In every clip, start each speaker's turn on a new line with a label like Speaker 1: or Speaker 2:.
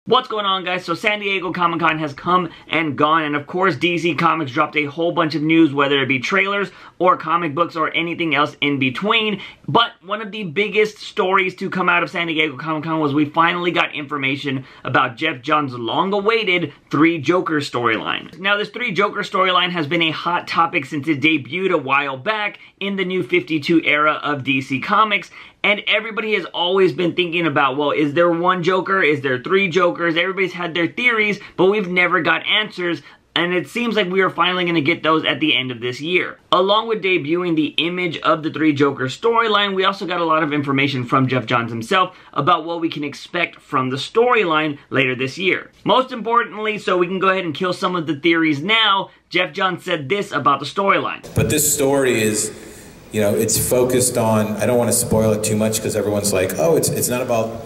Speaker 1: What's going on, guys? So San Diego Comic-Con has come and gone, and of course DC Comics dropped a whole bunch of news, whether it be trailers or comic books or anything else in between. But one of the biggest stories to come out of San Diego Comic-Con was we finally got information about Geoff Johns' long-awaited 3 Joker storyline. Now, this 3 Joker storyline has been a hot topic since it debuted a while back in the New 52 era of DC Comics. And everybody has always been thinking about, well, is there 1 Joker? Is there 3 Jokers? Everybody's had their theories, but we've never got answers. And it seems like we are finally going to get those at the end of this year. Along with debuting the image of the 3 Joker storyline, we also got a lot of information from Geoff Johns himself about what we can expect from the storyline later this year. Most importantly, so we can go ahead and kill some of the theories now, Geoff Johns said this about the storyline.
Speaker 2: But this story is, you know, it's focused on, I don't want to spoil it too much because everyone's like, oh, it's not about,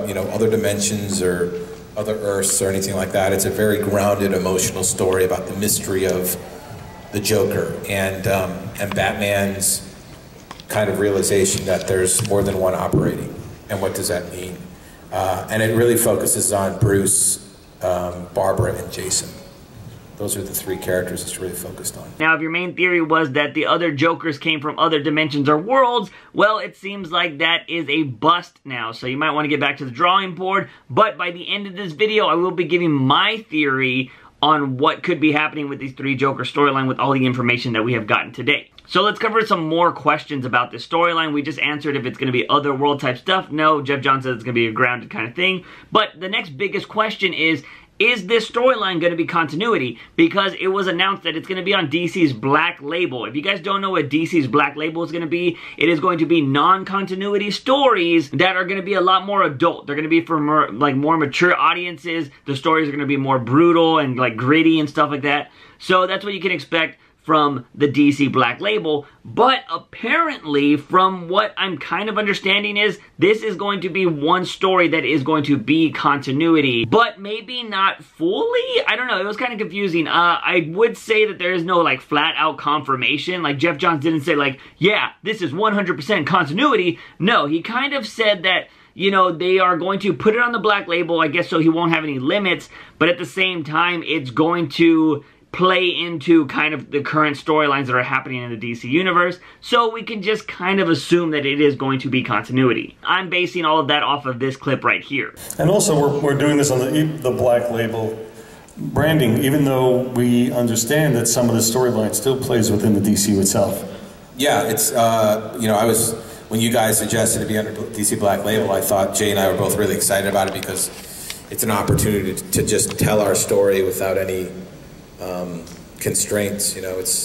Speaker 2: you know, other dimensions or other Earths or anything like that. It's a very grounded, emotional story about the mystery of the Joker and Batman's kind of realization that there's more than one operating, and what does that mean? And it really focuses on Bruce, Barbara, and Jason. Those are the 3 characters it's really focused on.
Speaker 1: Now, if your main theory was that the other Jokers came from other dimensions or worlds, well, it seems like that is a bust now. So you might want to get back to the drawing board. But by the end of this video, I will be giving my theory on what could be happening with these 3 Joker storyline with all the information that we have gotten today. So let's cover some more questions about this storyline. We just answered if it's going to be other world type stuff. No, Geoff Johns said it's going to be a grounded kind of thing. But the next biggest question is this storyline going to be continuity? Because it was announced that it's going to be on DC's Black Label. If you guys don't know what DC's Black Label is going to be, it is going to be non-continuity stories that are going to be a lot more adult. They're going to be for more mature audiences. The stories are going to be more brutal and like gritty and stuff like that. So that's what you can expect from the DC Black Label. But apparently, from what I'm kind of understanding, is this is going to be one story that is going to be continuity, but maybe not fully. I don't know, it was kind of confusing. I would say that there is no like flat out confirmation. Like Geoff Johns didn't say like, yeah, this is 100% continuity. No, he kind of said that, you know, they are going to put it on the Black Label, I guess, so he won't have any limits, but at the same time, it's going to play into kind of the current storylines that are happening in the DC universe, so we can just kind of assume that it is going to be continuity. I'm basing all of that off of this clip right here.
Speaker 3: And also, we're doing this on the Black Label branding, even though we understand that some of the storyline still plays within the DCU itself.
Speaker 2: Yeah, it's, you know, when you guys suggested it be under DC Black Label, I thought Jay and I were both really excited about it because it's an opportunity to just tell our story without any constraints. You know, it's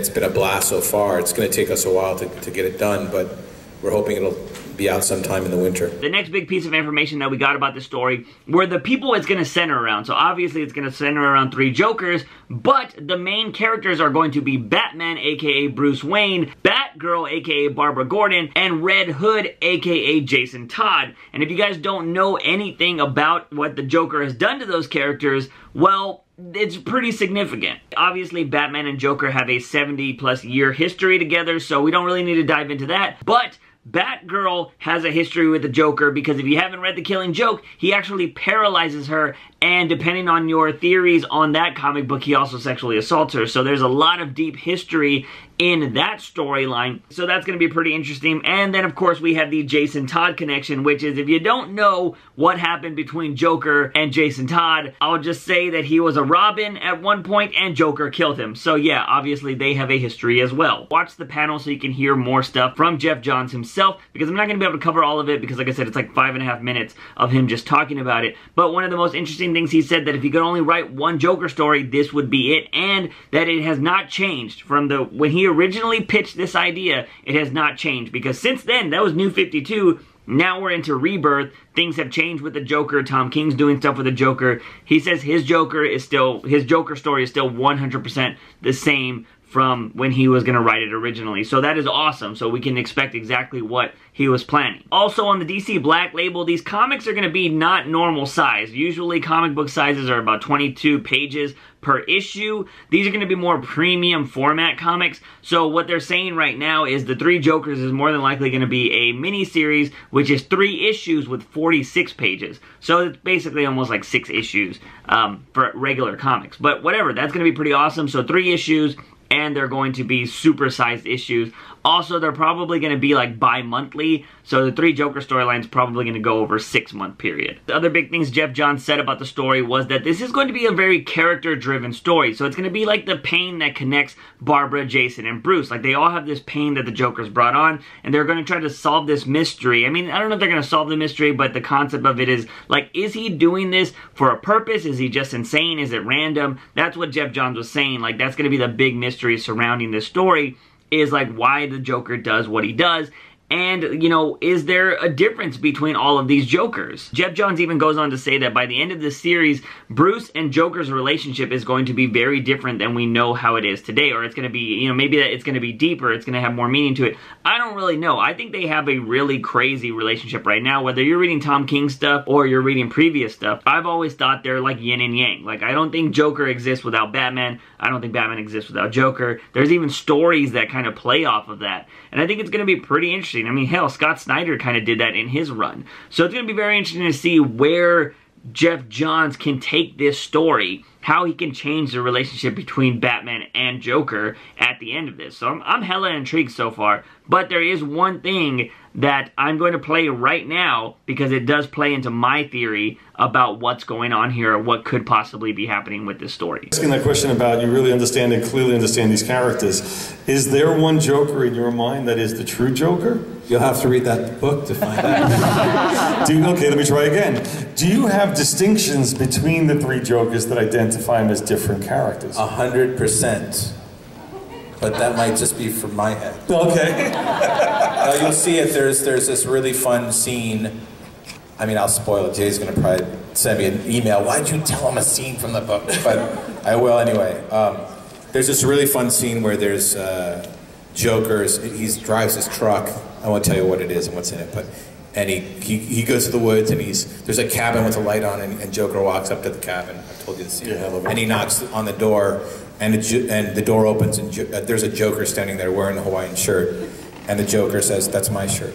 Speaker 2: been a blast so far. It's going to take us a while to get it done, but we're hoping it'll be out sometime in the winter.
Speaker 1: The next big piece of information that we got about this story were the people it's going to center around. So obviously it's going to center around 3 Jokers, but the main characters are going to be Batman, aka Bruce Wayne, Batgirl, aka Barbara Gordon, and Red Hood, aka Jason Todd. And if you guys don't know anything about what the Joker has done to those characters, well, it's pretty significant. Obviously, Batman and Joker have a 70+ year history together, so we don't really need to dive into that. But Batgirl has a history with the Joker because if you haven't read The Killing Joke, he actually paralyzes her, and depending on your theories on that comic book, he also sexually assaults her. So there's a lot of deep history in that storyline. So that's going to be pretty interesting. And then, of course, we have the Jason Todd connection, which is, if you don't know what happened between Joker and Jason Todd, I'll just say that he was a Robin at one point and Joker killed him. So yeah, obviously they have a history as well. Watch the panel so you can hear more stuff from Geoff Johns himself, because I'm not going to be able to cover all of it because, like I said, it's like 5.5 minutes of him just talking about it. But one of the most interesting things he said, that if he could only write 1 Joker story, this would be it, and that it has not changed from when he originally pitched this idea. It has not changed, because since then, that was New 52, now we're into Rebirth. Things have changed with the Joker. Tom King's doing stuff with the Joker. He says his Joker story is still 100% the same from when he was going to write it originally. So that is awesome. So we can expect exactly what he was planning. Also on the DC Black Label, these comics are going to be not normal size. Usually comic book sizes are about 22 pages per issue. These are going to be more premium format comics. So what they're saying right now is the Three Jokers is more than likely going to be a mini-series, which is 3 issues with 46 pages. So it's basically almost like 6 issues for regular comics. But whatever, that's going to be pretty awesome. So 3 issues, and they're going to be super-sized issues. Also, they're probably going to be like bi-monthly, so the Three Joker storyline is probably going to go over a 6-month period. The other big things Geoff Johns said about the story was that this is going to be a very character-driven story. So it's going to be like the pain that connects Barbara, Jason, and Bruce. Like, they all have this pain that the Joker's brought on, and they're going to try to solve this mystery. I mean, I don't know if they're going to solve the mystery, but the concept of it is, like, is he doing this for a purpose? Is he just insane? Is it random? That's what Geoff Johns was saying. Like, that's going to be the big mystery surrounding this story, is like why the Joker does what he does. And, you know, is there a difference between all of these Jokers? Geoff Johns even goes on to say that by the end of this series, Bruce and Joker's relationship is going to be very different than we know how it is today. Or it's going to be, you know, maybe that it's going to be deeper, it's going to have more meaning to it. I don't really know. I think they have a really crazy relationship right now. Whether you're reading Tom King stuff or you're reading previous stuff, I've always thought they're like yin and yang. Like, I don't think Joker exists without Batman. I don't think Batman exists without Joker. There's even stories that kind of play off of that. And I think it's going to be pretty interesting. I mean, hell, Scott Snyder kind of did that in his run. So it's going to be very interesting to see where Geoff Johns can take this story, how he can change the relationship between Batman and Joker at the end of this. So I'm hella intrigued so far. But there is one thing that I'm going to play right now, because it does play into my theory about what's going on here, or what could possibly be happening with this story.
Speaker 3: Asking that question about you really understand and clearly understand these characters, is there one Joker in your mind that is the true Joker?
Speaker 2: You'll have to read that book to find out.
Speaker 3: Okay, let me try again. Do you have distinctions between the three Jokers that identify them as different characters?
Speaker 2: 100%. But that might just be from my head.
Speaker 3: Okay.
Speaker 2: You'll see it. There's this really fun scene. I mean, I'll spoil it. Jay's going to probably send me an email. Why'd you tell him a scene from the book? But I will anyway. There's this really fun scene where there's Joker's. He drives his truck. I won't tell you what it is and what's in it, but and he goes to the woods, and there's a cabin with a light on, and Joker walks up to the cabin. I've told you the scene. Yeah, and he knocks on the door, and the door opens, and there's a Joker standing there wearing a Hawaiian shirt, and the Joker says, "That's my shirt."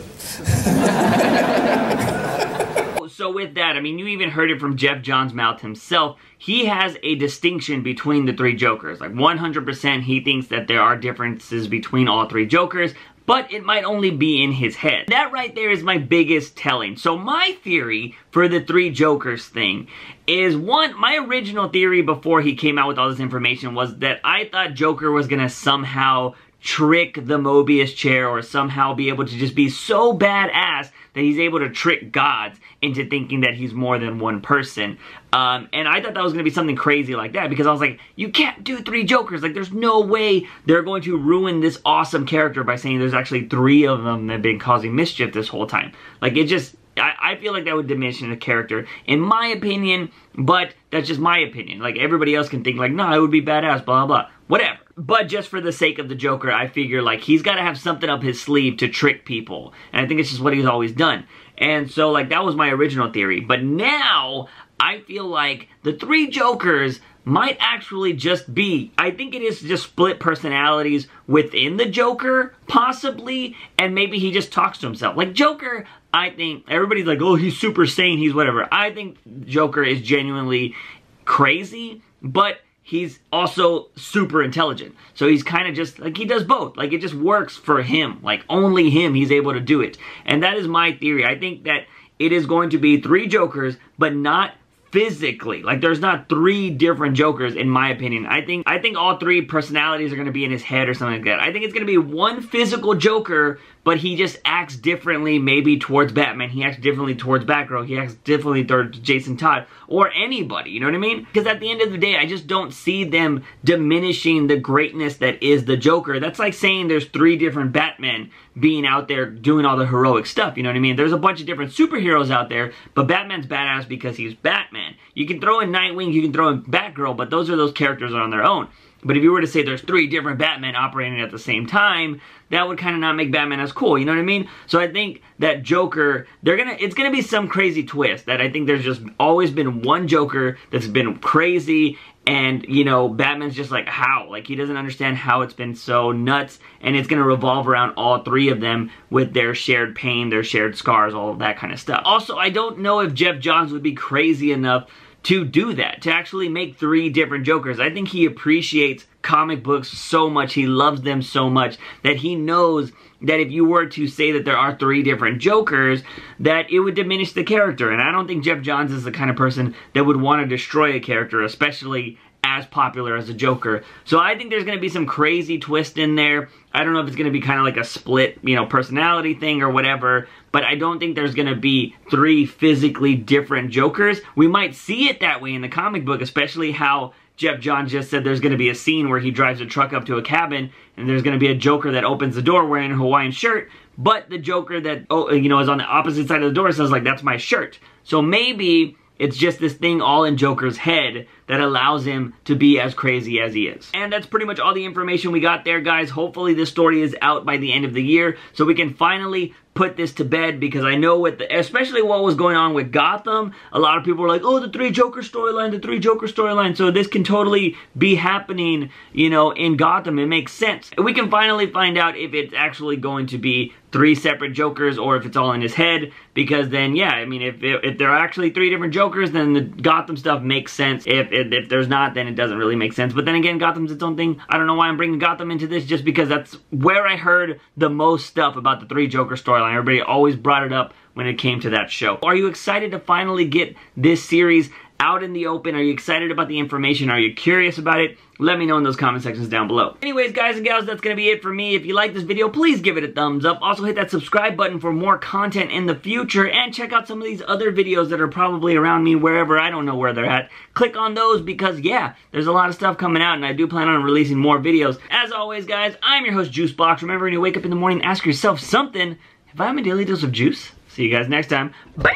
Speaker 1: So with that, I mean, you even heard it from Geoff Johns' mouth himself. He has a distinction between the three Jokers. Like 100% he thinks that there are differences between all three Jokers, but it might only be in his head. That right there is my biggest telling. So my theory for the Three Jokers thing is, one, my original theory before he came out with all this information was that I thought Joker was gonna somehow trick the Mobius chair, or somehow be able to just be so badass that he's able to trick gods into thinking that he's more than one person. And I thought that was going to be something crazy like that, because I was like, you can't do three Jokers. Like, there's no way they're going to ruin this awesome character by saying there's actually 3 of them that have been causing mischief this whole time. Like, it just, I feel like that would diminish the character, in my opinion, but that's just my opinion. Like, everybody else can think like, nah, it would be badass, blah, blah, blah. Whatever. But just for the sake of the Joker, I figure, like, he's got to have something up his sleeve to trick people. And I think it's just what he's always done. And so, like, that was my original theory. But now, I feel like the Three Jokers might actually just be, I think it is just split personalities within the Joker, possibly, and maybe he just talks to himself. Like, Joker, I think, everybody's like, oh, he's super sane, he's whatever. I think Joker is genuinely crazy, but he's also super intelligent. So he's kind of just, like, he does both. Like, it just works for him. Like, only him, he's able to do it. And that is my theory. I think that it is going to be 3 Jokers, but not physically. Like, there's not 3 different Jokers, in my opinion. I think all 3 personalities are going to be in his head or something like that. I think it's going to be one physical Joker, but he just acts differently maybe towards Batman. He acts differently towards Batgirl. He acts differently towards Jason Todd, or anybody, you know what I mean? Because at the end of the day, I just don't see them diminishing the greatness that is the Joker. That's like saying there's 3 different Batmen being out there doing all the heroic stuff, you know what I mean? There's a bunch of different superheroes out there, but Batman's badass because he's Batman. You can throw in Nightwing, you can throw in Batgirl, but those characters are on their own. But if you were to say there's 3 different Batmen operating at the same time, that would kind of not make Batman as cool, you know what I mean? So I think that Joker, it's gonna be some crazy twist, that I think there's just always been one Joker that's been crazy, and, you know, Batman's just like, how? Like, he doesn't understand how it's been so nuts, and it's gonna revolve around all 3 of them with their shared pain, their shared scars, all of that kind of stuff. Also, I don't know if Geoff Johns would be crazy enough to do that, to actually make 3 different Jokers. I think he appreciates comic books so much, he loves them so much, that he knows that if you were to say that there are 3 different Jokers, that it would diminish the character. And I don't think Geoff Johns is the kind of person that would want to destroy a character, especially as popular as a Joker. So I think there's going to be some crazy twist in there. I don't know if it's going to be kind of like a split, you know, personality thing or whatever, but I don't think there's going to be 3 physically different Jokers. We might see it that way in the comic book, especially how Geoff Johns just said there's going to be a scene where he drives a truck up to a cabin, and there's going to be a Joker that opens the door wearing a Hawaiian shirt, but the Joker that, you know, is on the opposite side of the door says, like, that's my shirt. So maybe it's just this thing all in Joker's head that allows him to be as crazy as he is. And that's pretty much all the information we got there, guys. Hopefully this story is out by the end of the year, so we can finally put this to bed, because I know especially what was going on with Gotham, a lot of people were like, oh, the 3 Joker storyline, the 3 Joker storyline. So this can totally be happening, you know, in Gotham. It makes sense. We can finally find out if it's actually going to be 3 separate Jokers or if it's all in his head, because then, yeah, I mean, if there are actually 3 different Jokers, then the Gotham stuff makes sense. If there's not, then it doesn't really make sense. But then again, Gotham's its own thing. I don't know why I'm bringing Gotham into this, just because that's where I heard the most stuff about the 3 Joker storyline. Everybody always brought it up when it came to that show. Are you excited to finally get this series out in the open? Are you excited about the information? Are you curious about it? Let me know in those comment sections down below. Anyways, guys and gals, that's going to be it for me. If you like this video, please give it a thumbs up. Also, hit that subscribe button for more content in the future, and check out some of these other videos that are probably around me wherever. I don't know where they're at. Click on those, because, yeah, there's a lot of stuff coming out, and I do plan on releasing more videos. As always, guys, I'm your host, JUICEbox. Remember, when you wake up in the morning, ask yourself something. Have I my daily dose of juice? See you guys next time. Bye.